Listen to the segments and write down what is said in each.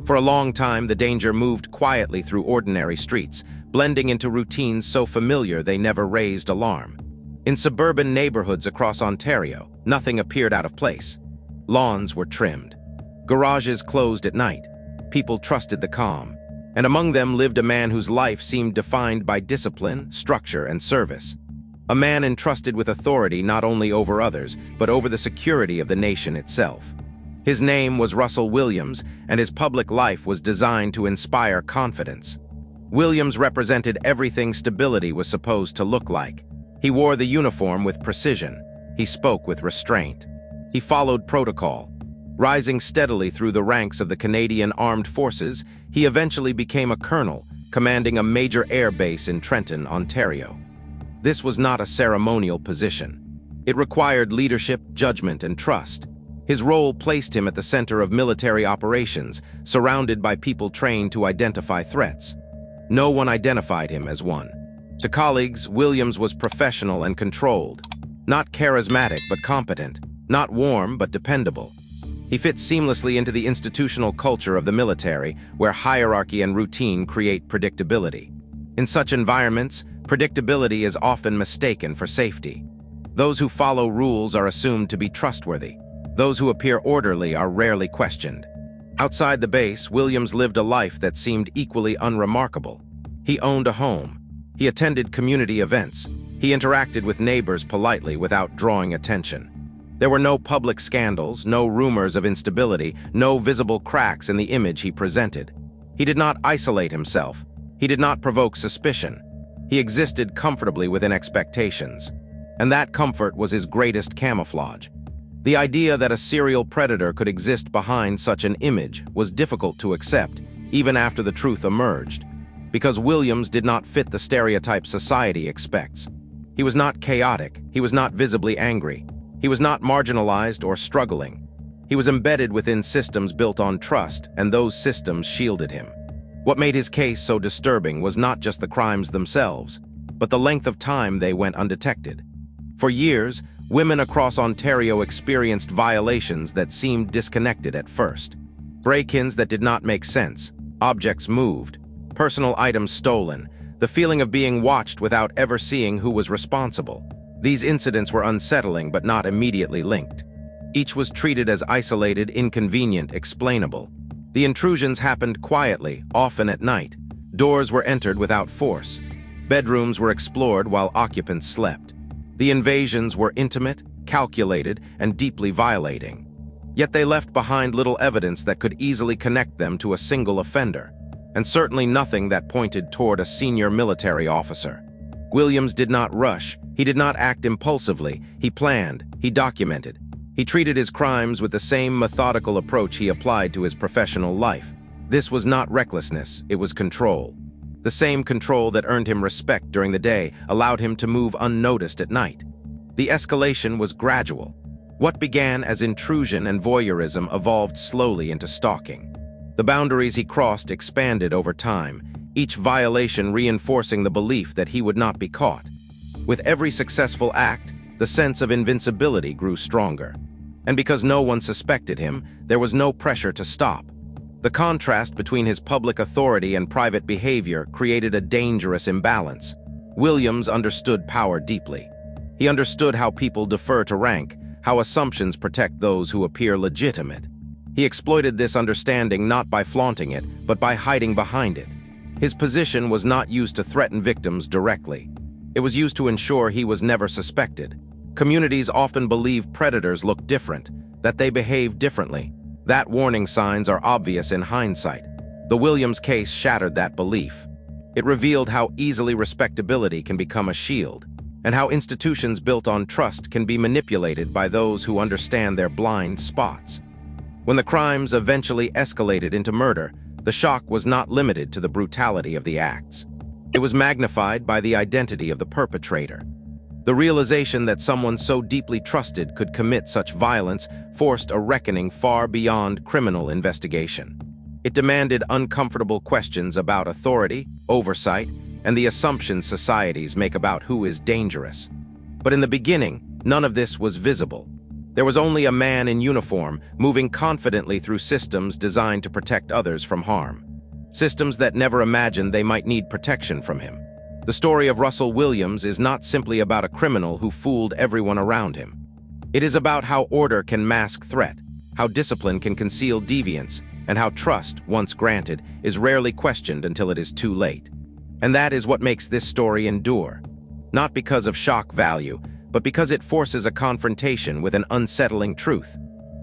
For a long time, the danger moved quietly through ordinary streets, blending into routines so familiar they never raised alarm. In suburban neighborhoods across Ontario, nothing appeared out of place. Lawns were trimmed. Garages closed at night. People trusted the calm. And among them lived a man whose life seemed defined by discipline, structure, and service. A man entrusted with authority not only over others, but over the security of the nation itself. His name was Russell Williams, and his public life was designed to inspire confidence. Williams represented everything stability was supposed to look like. He wore the uniform with precision. He spoke with restraint. He followed protocol. Rising steadily through the ranks of the Canadian Armed Forces, he eventually became a colonel, commanding a major air base in Trenton, Ontario. This was not a ceremonial position. It required leadership, judgment, and trust. His role placed him at the center of military operations, surrounded by people trained to identify threats. No one identified him as one. To colleagues, Williams was professional and controlled. Not charismatic but competent. Not warm but dependable. He fits seamlessly into the institutional culture of the military, where hierarchy and routine create predictability. In such environments, predictability is often mistaken for safety. Those who follow rules are assumed to be trustworthy. Those who appear orderly are rarely questioned. Outside the base, Williams lived a life that seemed equally unremarkable. He owned a home. He attended community events. He interacted with neighbors politely without drawing attention. There were no public scandals, no rumors of instability, no visible cracks in the image he presented. He did not isolate himself. He did not provoke suspicion. He existed comfortably within expectations. And that comfort was his greatest camouflage. The idea that a serial predator could exist behind such an image was difficult to accept, even after the truth emerged, because Williams did not fit the stereotype society expects. He was not chaotic. He was not visibly angry. He was not marginalized or struggling. He was embedded within systems built on trust, and those systems shielded him. What made his case so disturbing was not just the crimes themselves, but the length of time they went undetected. For years, women across Ontario experienced violations that seemed disconnected at first. Break-ins that did not make sense, objects moved, personal items stolen, the feeling of being watched without ever seeing who was responsible. These incidents were unsettling but not immediately linked. Each was treated as isolated, inconvenient, explainable. The intrusions happened quietly, often at night. Doors were entered without force. Bedrooms were explored while occupants slept. The invasions were intimate, calculated, and deeply violating. Yet they left behind little evidence that could easily connect them to a single offender, and certainly nothing that pointed toward a senior military officer. Williams did not rush. He did not act impulsively. He planned. He documented. He treated his crimes with the same methodical approach he applied to his professional life. This was not recklessness, it was control. The same control that earned him respect during the day allowed him to move unnoticed at night. The escalation was gradual. What began as intrusion and voyeurism evolved slowly into stalking. The boundaries he crossed expanded over time, each violation reinforcing the belief that he would not be caught. With every successful act, the sense of invincibility grew stronger. And because no one suspected him, there was no pressure to stop. The contrast between his public authority and private behavior created a dangerous imbalance. Williams understood power deeply. He understood how people defer to rank, how assumptions protect those who appear legitimate. He exploited this understanding not by flaunting it, but by hiding behind it. His position was not used to threaten victims directly. It was used to ensure he was never suspected. Communities often believe predators look different, that they behave differently. That warning signs are obvious in hindsight. The Williams case shattered that belief. It revealed how easily respectability can become a shield, and how institutions built on trust can be manipulated by those who understand their blind spots. When the crimes eventually escalated into murder, the shock was not limited to the brutality of the acts. It was magnified by the identity of the perpetrator. The realization that someone so deeply trusted could commit such violence forced a reckoning far beyond criminal investigation. It demanded uncomfortable questions about authority, oversight, and the assumptions societies make about who is dangerous. But in the beginning, none of this was visible. There was only a man in uniform, moving confidently through systems designed to protect others from harm. Systems that never imagined they might need protection from him. The story of Russell Williams is not simply about a criminal who fooled everyone around him. It is about how order can mask threat, how discipline can conceal deviance, and how trust, once granted, is rarely questioned until it is too late. And that is what makes this story endure. Not because of shock value, but because it forces a confrontation with an unsettling truth.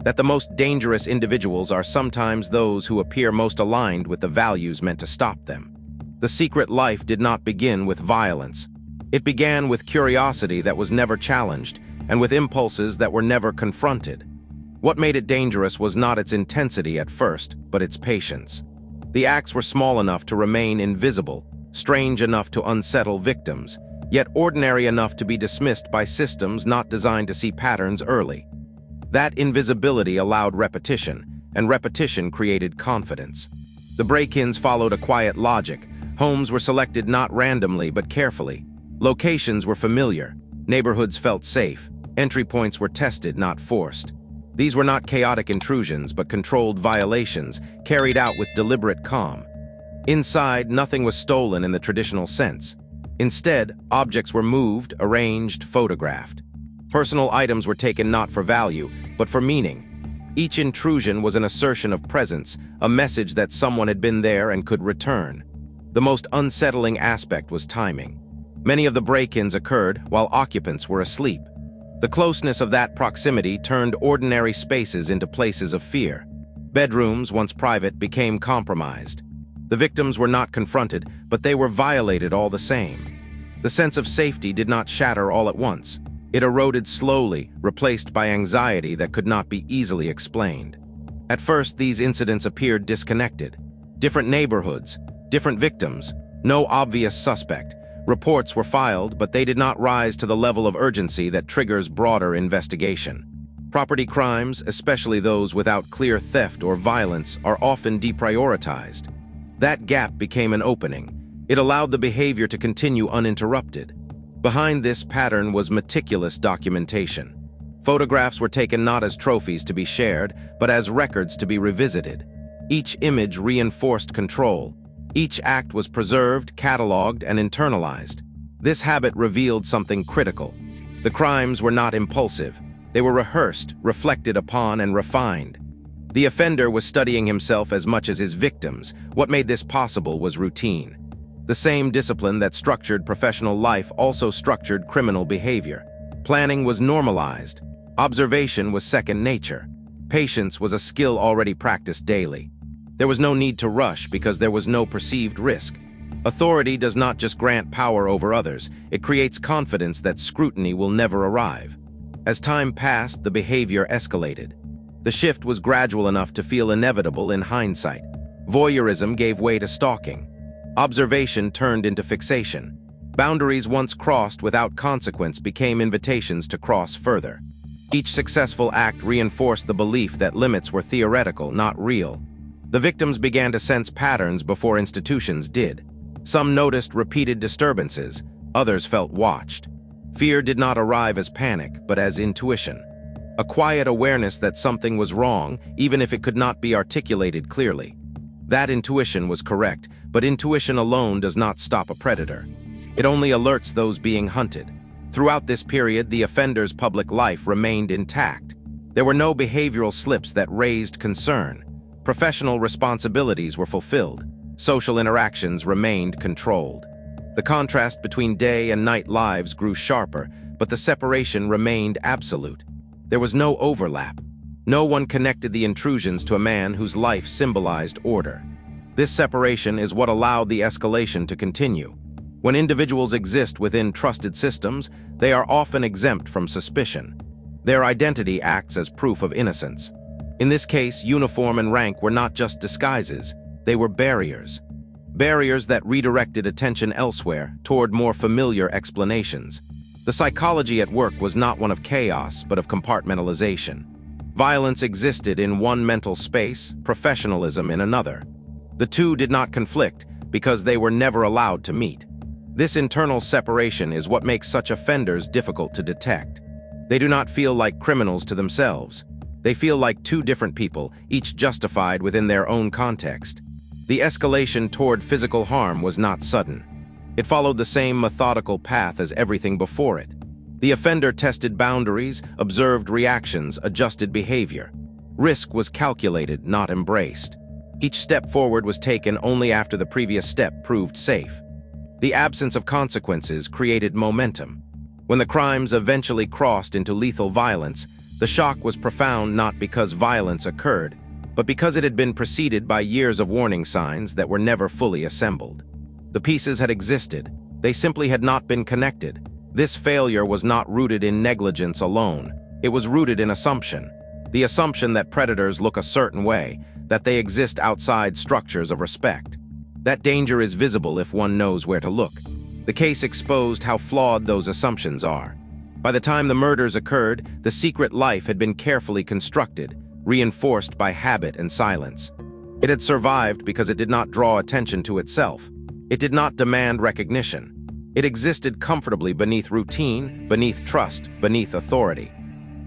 That the most dangerous individuals are sometimes those who appear most aligned with the values meant to stop them. The secret life did not begin with violence. It began with curiosity that was never challenged, and with impulses that were never confronted. What made it dangerous was not its intensity at first, but its patience. The acts were small enough to remain invisible, strange enough to unsettle victims, yet ordinary enough to be dismissed by systems not designed to see patterns early. That invisibility allowed repetition, and repetition created confidence. The break-ins followed a quiet logic. Homes were selected not randomly but carefully. Locations were familiar. Neighborhoods felt safe. Entry points were tested, not forced. These were not chaotic intrusions but controlled violations, carried out with deliberate calm. Inside, nothing was stolen in the traditional sense. Instead, objects were moved, arranged, photographed. Personal items were taken not for value, but for meaning. Each intrusion was an assertion of presence, a message that someone had been there and could return. The most unsettling aspect was timing. Many of the break-ins occurred while occupants were asleep. The closeness of that proximity turned ordinary spaces into places of fear. Bedrooms, once private, became compromised. The victims were not confronted, but they were violated all the same. The sense of safety did not shatter all at once. It eroded slowly, replaced by anxiety that could not be easily explained. At first, these incidents appeared disconnected. Different neighborhoods, different victims, no obvious suspect. Reports were filed, but they did not rise to the level of urgency that triggers broader investigation. Property crimes, especially those without clear theft or violence, are often deprioritized. That gap became an opening. It allowed the behavior to continue uninterrupted. Behind this pattern was meticulous documentation. Photographs were taken not as trophies to be shared, but as records to be revisited. Each image reinforced control. Each act was preserved, cataloged, and internalized. This habit revealed something critical. The crimes were not impulsive. They were rehearsed, reflected upon, and refined. The offender was studying himself as much as his victims. What made this possible was routine. The same discipline that structured professional life also structured criminal behavior. Planning was normalized. Observation was second nature. Patience was a skill already practiced daily. There was no need to rush because there was no perceived risk. Authority does not just grant power over others, it creates confidence that scrutiny will never arrive. As time passed, the behavior escalated. The shift was gradual enough to feel inevitable in hindsight. Voyeurism gave way to stalking. Observation turned into fixation. Boundaries once crossed without consequence became invitations to cross further. Each successful act reinforced the belief that limits were theoretical, not real. The victims began to sense patterns before institutions did. Some noticed repeated disturbances, others felt watched. Fear did not arrive as panic, but as intuition. A quiet awareness that something was wrong, even if it could not be articulated clearly. That intuition was correct, but intuition alone does not stop a predator. It only alerts those being hunted. Throughout this period, the offender's public life remained intact. There were no behavioral slips that raised concern. Professional responsibilities were fulfilled. Social interactions remained controlled. The contrast between day and night lives grew sharper, but the separation remained absolute. There was no overlap. No one connected the intrusions to a man whose life symbolized order. This separation is what allowed the escalation to continue. When individuals exist within trusted systems, they are often exempt from suspicion. Their identity acts as proof of innocence. In this case, uniform and rank were not just disguises, they were barriers. Barriers that redirected attention elsewhere, toward more familiar explanations. The psychology at work was not one of chaos, but of compartmentalization. Violence existed in one mental space, professionalism in another. The two did not conflict because they were never allowed to meet. This internal separation is what makes such offenders difficult to detect. They do not feel like criminals to themselves. They feel like two different people, each justified within their own context. The escalation toward physical harm was not sudden. It followed the same methodical path as everything before it. The offender tested boundaries, observed reactions, adjusted behavior. Risk was calculated, not embraced. Each step forward was taken only after the previous step proved safe. The absence of consequences created momentum. When the crimes eventually crossed into lethal violence, the shock was profound not because violence occurred, but because it had been preceded by years of warning signs that were never fully assembled. The pieces had existed, they simply had not been connected. This failure was not rooted in negligence alone. It was rooted in assumption. The assumption that predators look a certain way, that they exist outside structures of respect. That danger is visible if one knows where to look. The case exposed how flawed those assumptions are. By the time the murders occurred, the secret life had been carefully constructed, reinforced by habit and silence. It had survived because it did not draw attention to itself. It did not demand recognition. It existed comfortably beneath routine, beneath trust, beneath authority.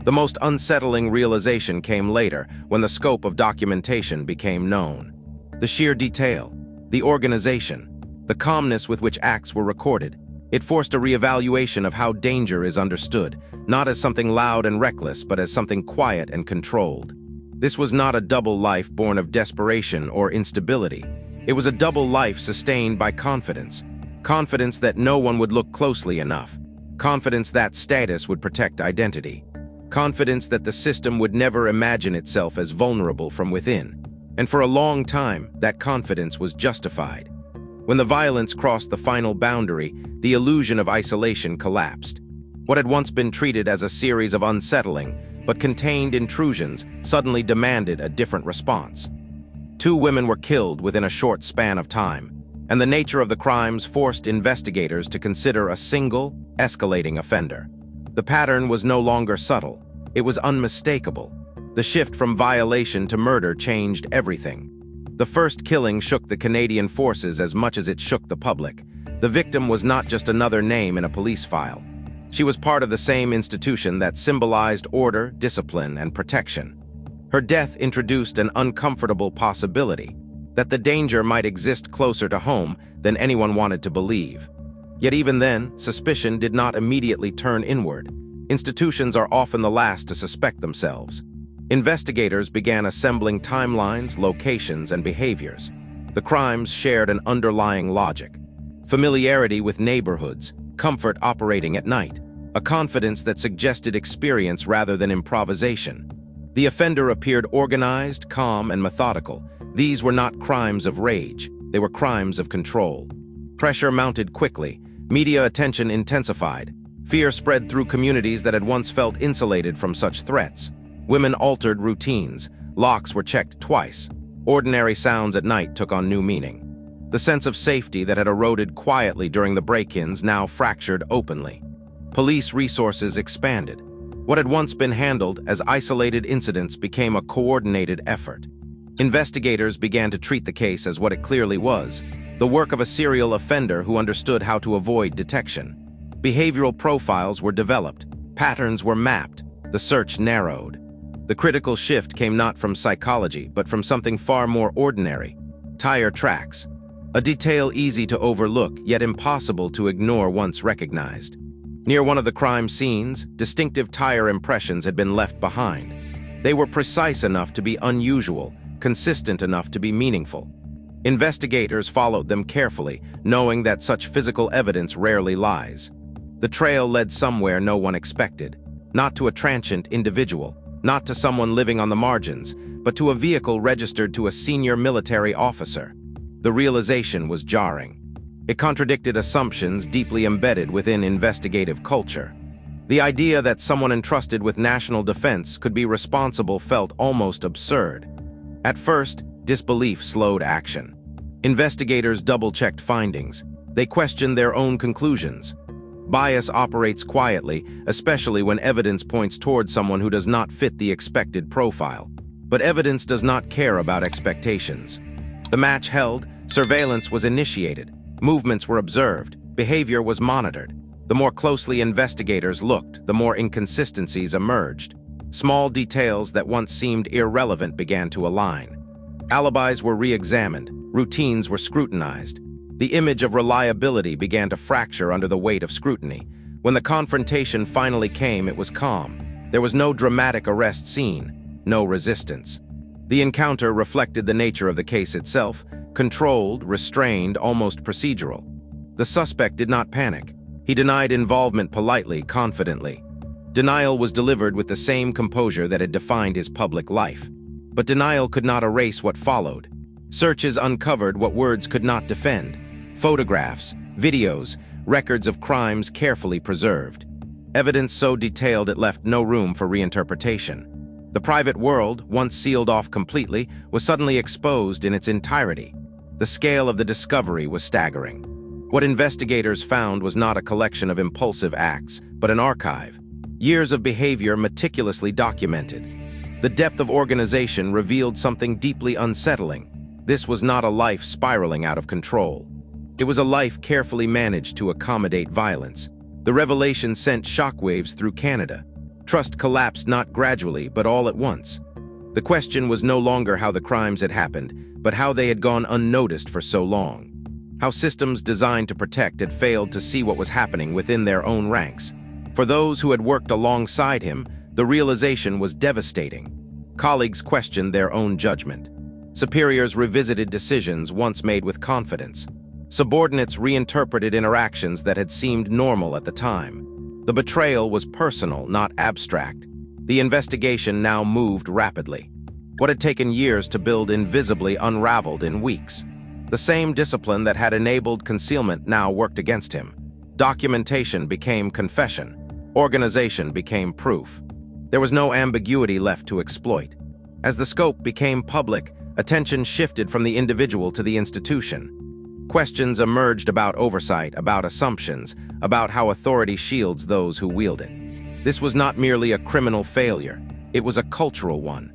The most unsettling realization came later, when the scope of documentation became known. The sheer detail, the organization, the calmness with which acts were recorded. It forced a reevaluation of how danger is understood, not as something loud and reckless, but as something quiet and controlled. This was not a double life born of desperation or instability. It was a double life sustained by confidence. Confidence that no one would look closely enough. Confidence that status would protect identity. Confidence that the system would never imagine itself as vulnerable from within. And for a long time, that confidence was justified. When the violence crossed the final boundary, the illusion of isolation collapsed. What had once been treated as a series of unsettling, but contained intrusions, suddenly demanded a different response. 2 women were killed within a short span of time, and the nature of the crimes forced investigators to consider a single, escalating offender. The pattern was no longer subtle. It was unmistakable. The shift from violation to murder changed everything. The first killing shook the Canadian forces as much as it shook the public. The victim was not just another name in a police file. She was part of the same institution that symbolized order, discipline, and protection. Her death introduced an uncomfortable possibility, that the danger might exist closer to home than anyone wanted to believe. Yet even then, suspicion did not immediately turn inward. Institutions are often the last to suspect themselves. Investigators began assembling timelines, locations, and behaviors. The crimes shared an underlying logic. Familiarity with neighborhoods, comfort operating at night, a confidence that suggested experience rather than improvisation. The offender appeared organized, calm, and methodical. These were not crimes of rage, they were crimes of control. Pressure mounted quickly, media attention intensified. Fear spread through communities that had once felt insulated from such threats. Women altered routines, locks were checked twice. Ordinary sounds at night took on new meaning. The sense of safety that had eroded quietly during the break-ins now fractured openly. Police resources expanded. What had once been handled as isolated incidents became a coordinated effort. Investigators began to treat the case as what it clearly was, the work of a serial offender who understood how to avoid detection. Behavioral profiles were developed, patterns were mapped, the search narrowed. The critical shift came not from psychology, but from something far more ordinary: tire tracks. A detail easy to overlook, yet impossible to ignore once recognized. Near one of the crime scenes, distinctive tire impressions had been left behind. They were precise enough to be unusual, consistent enough to be meaningful. Investigators followed them carefully, knowing that such physical evidence rarely lies. The trail led somewhere no one expected, not to a transient individual, not to someone living on the margins, but to a vehicle registered to a senior military officer. The realization was jarring. It contradicted assumptions deeply embedded within investigative culture. The idea that someone entrusted with national defense could be responsible felt almost absurd. At first, disbelief slowed action. Investigators double-checked findings. They questioned their own conclusions. Bias operates quietly, especially when evidence points toward someone who does not fit the expected profile. But evidence does not care about expectations. The match held, surveillance was initiated, movements were observed, behavior was monitored. The more closely investigators looked, the more inconsistencies emerged. Small details that once seemed irrelevant began to align. Alibis were re-examined, routines were scrutinized. The image of reliability began to fracture under the weight of scrutiny. When the confrontation finally came, it was calm. There was no dramatic arrest scene, no resistance. The encounter reflected the nature of the case itself, controlled, restrained, almost procedural. The suspect did not panic. He denied involvement politely, confidently. Denial was delivered with the same composure that had defined his public life. But denial could not erase what followed. Searches uncovered what words could not defend. Photographs, videos, records of crimes carefully preserved. Evidence so detailed it left no room for reinterpretation. The private world, once sealed off completely, was suddenly exposed in its entirety. The scale of the discovery was staggering. What investigators found was not a collection of impulsive acts, but an archive. Years of behavior meticulously documented. The depth of organization revealed something deeply unsettling. This was not a life spiraling out of control. It was a life carefully managed to accommodate violence. The revelation sent shockwaves through Canada. Trust collapsed not gradually, but all at once. The question was no longer how the crimes had happened, but how they had gone unnoticed for so long. How systems designed to protect had failed to see what was happening within their own ranks. For those who had worked alongside him, the realization was devastating. Colleagues questioned their own judgment. Superiors revisited decisions once made with confidence. Subordinates reinterpreted interactions that had seemed normal at the time. The betrayal was personal, not abstract. The investigation now moved rapidly. What had taken years to build invisibly unraveled in weeks. The same discipline that had enabled concealment now worked against him. Documentation became confession. Organization became proof. There was no ambiguity left to exploit. As the scope became public, attention shifted from the individual to the institution. Questions emerged about oversight, about assumptions, about how authority shields those who wield it. This was not merely a criminal failure, it was a cultural one.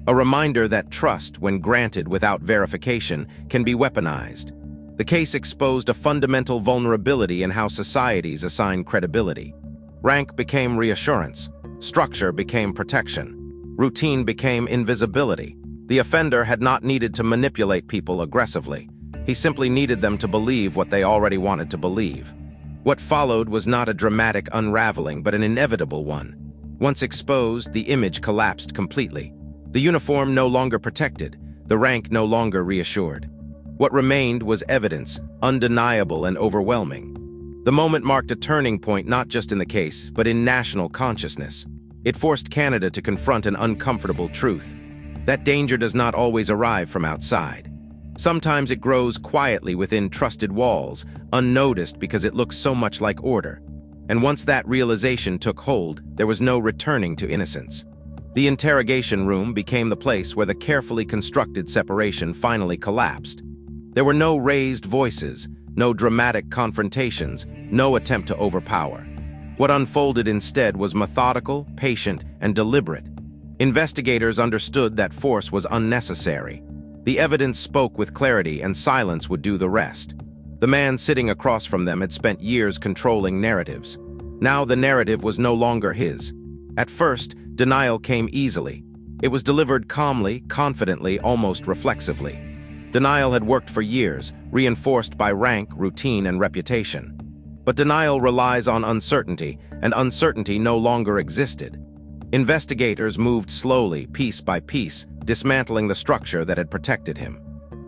A reminder that trust, when granted without verification, can be weaponized. The case exposed a fundamental vulnerability in how societies assign credibility. Rank became reassurance, structure became protection, routine became invisibility. The offender had not needed to manipulate people aggressively. He simply needed them to believe what they already wanted to believe. What followed was not a dramatic unraveling, but an inevitable one. Once exposed, the image collapsed completely. The uniform no longer protected, the rank no longer reassured. What remained was evidence, undeniable and overwhelming. The moment marked a turning point not just in the case, but in national consciousness. It forced Canada to confront an uncomfortable truth. That danger does not always arrive from outside. Sometimes it grows quietly within trusted walls, unnoticed because it looks so much like order. And once that realization took hold, there was no returning to innocence. The interrogation room became the place where the carefully constructed separation finally collapsed. There were no raised voices, no dramatic confrontations, no attempt to overpower. What unfolded instead was methodical, patient, and deliberate. Investigators understood that force was unnecessary. The evidence spoke with clarity, and silence would do the rest. The man sitting across from them had spent years controlling narratives. Now the narrative was no longer his. At first, denial came easily. It was delivered calmly, confidently, almost reflexively. Denial had worked for years, reinforced by rank, routine, and reputation. But denial relies on uncertainty, and uncertainty no longer existed. Investigators moved slowly, piece by piece, dismantling the structure that had protected him.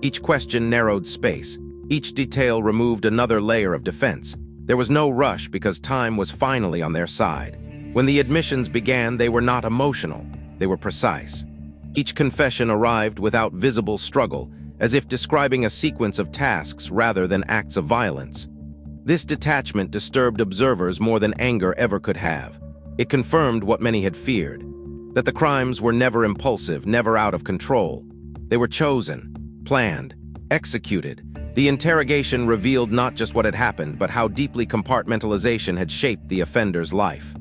Each question narrowed space. Each detail removed another layer of defense. There was no rush because time was finally on their side. When the admissions began, they were not emotional. They were precise. Each confession arrived without visible struggle, as if describing a sequence of tasks rather than acts of violence. This detachment disturbed observers more than anger ever could have. It confirmed what many had feared, that the crimes were never impulsive, never out of control. They were chosen, planned, executed. The interrogation revealed not just what had happened, but how deeply compartmentalization had shaped the offender's life.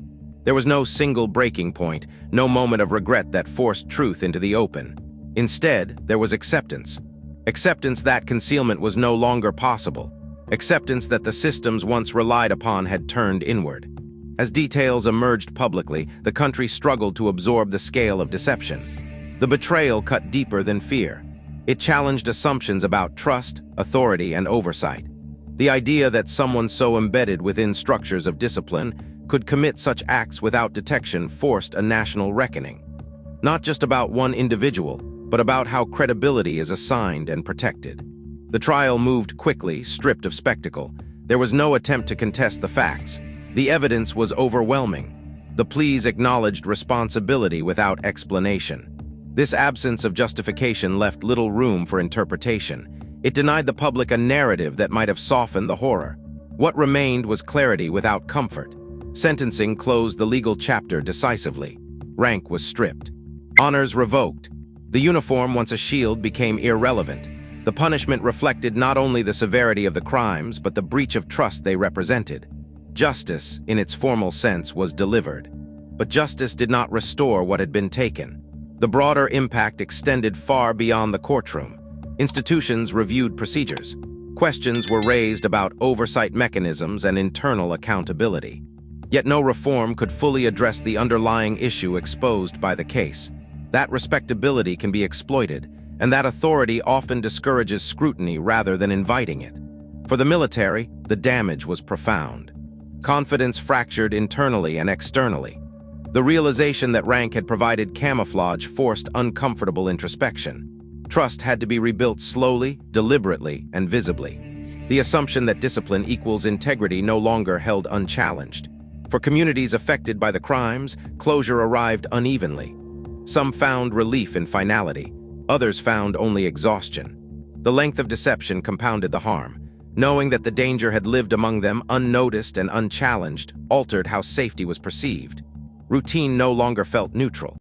There was no single breaking point, no moment of regret that forced truth into the open. Instead, there was acceptance. Acceptance that concealment was no longer possible. Acceptance that the systems once relied upon had turned inward. As details emerged publicly, the country struggled to absorb the scale of deception. The betrayal cut deeper than fear. It challenged assumptions about trust, authority, and oversight. The idea that someone so embedded within structures of discipline could commit such acts without detection forced a national reckoning. Not just about one individual, but about how credibility is assigned and protected. The trial moved quickly, stripped of spectacle. There was no attempt to contest the facts. The evidence was overwhelming. The pleas acknowledged responsibility without explanation. This absence of justification left little room for interpretation. It denied the public a narrative that might have softened the horror. What remained was clarity without comfort. Sentencing closed the legal chapter decisively. Rank was stripped. Honors revoked. The uniform, once a shield, became irrelevant. The punishment reflected not only the severity of the crimes, but the breach of trust they represented. Justice, in its formal sense, was delivered. But justice did not restore what had been taken. The broader impact extended far beyond the courtroom. Institutions reviewed procedures. Questions were raised about oversight mechanisms and internal accountability. Yet no reform could fully address the underlying issue exposed by the case. That respectability can be exploited, and that authority often discourages scrutiny rather than inviting it. For the military, the damage was profound. Confidence fractured internally and externally. The realization that rank had provided camouflage forced uncomfortable introspection. Trust had to be rebuilt slowly, deliberately, and visibly. The assumption that discipline equals integrity no longer held unchallenged. For communities affected by the crimes, closure arrived unevenly. Some found relief in finality. Others found only exhaustion. The length of deception compounded the harm. Knowing that the danger had lived among them unnoticed and unchallenged altered how safety was perceived. Routine no longer felt neutral.